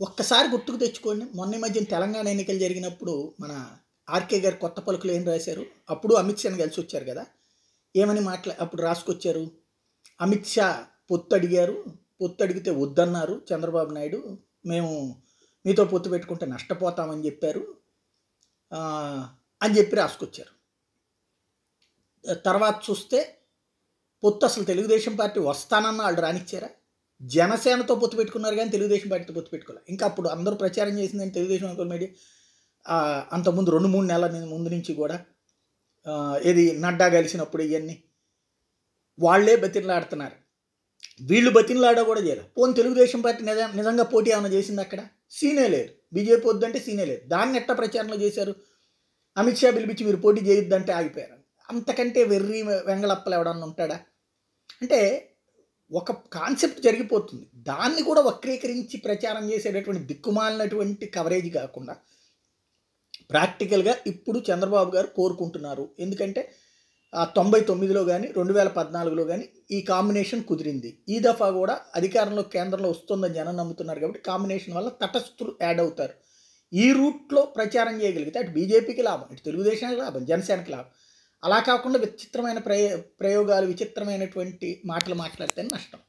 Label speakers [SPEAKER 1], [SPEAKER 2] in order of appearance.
[SPEAKER 1] ఒక్కసారి గుర్తుకు తెచ్చుకోండి. మొన్న ఈ మధ్యన తెలంగాణ ఎన్నికలు జరిగినప్పుడు మన ఆర్కే గారు కొత్త పలుకులు ఏం రాశారు? అప్పుడు అమిత్ షాని కలిసి వచ్చారు కదా! ఏమని అప్పుడు రాసుకొచ్చారు? అమిత్ షా పొత్తు అడిగారు. పొత్తు అడిగితే వద్దన్నారు చంద్రబాబు నాయుడు. మేము మీతో పొత్తు పెట్టుకుంటే నష్టపోతామని చెప్పారు అని చెప్పి రాసుకొచ్చారు. తర్వాత చూస్తే పొత్తు అసలు తెలుగుదేశం పార్టీ వస్తానన్న వాళ్ళు రానిచ్చారా? జనసేనతో పొత్తు పెట్టుకున్నారు కానీ తెలుగుదేశం పార్టీతో పొత్తు పెట్టుకోవాలి. ఇంకా అప్పుడు అందరూ ప్రచారం చేసిందని తెలుగుదేశం అనుకో మీడియా అంతకుముందు 2-3 నెలల ముందు నుంచి కూడా ఏది నడ్డా కలిసినప్పుడు ఇవన్నీ వాళ్ళే బతిలాడుతున్నారు. వీళ్ళు బతిలాడా కూడా చేయలేదు. పోనీ తెలుగుదేశం పార్టీ నిజంగా పోటీ ఏమైనా చేసింది అక్కడ? సీనే లేదు. బీజేపీ వద్దంటే సీనే లేదు. దాన్ని ఎట్ట ప్రచారంలో చేశారు? అమిత్ షా పిలిపించి మీరు పోటీ చేయొద్దంటే ఆగిపోయారు. అంతకంటే వెర్రి వెంగళప్పలు ఎవడన్నా ఉంటాడా? అంటే ఒక కాన్సెప్ట్ జరిగిపోతుంది. దాన్ని కూడా వక్రీకరించి ప్రచారం చేసేటటువంటి దిక్కుమాలినటువంటి కవరేజ్ కాకుండా ప్రాక్టికల్గా ఇప్పుడు చంద్రబాబు గారు కోరుకుంటున్నారు. ఎందుకంటే 99లో కానీ 2014లో కానీ ఈ కాంబినేషన్ కుదిరింది. ఈ దఫా కూడా అధికారంలో కేంద్రంలో వస్తుందని జనం నమ్ముతున్నారు కాబట్టి కాంబినేషన్ వల్ల తటస్థులు యాడ్ అవుతారు. ఈ రూట్లో ప్రచారం చేయగలిగితే అటు బీజేపీకి లాభం, ఇటు తెలుగుదేశానికి లాభం, జనసేనకి లాభం. అలా కాకుండా విచిత్రమైన ప్రయోగాలు, విచిత్రమైనటువంటి మాటలు మాట్లాడితే నష్టం.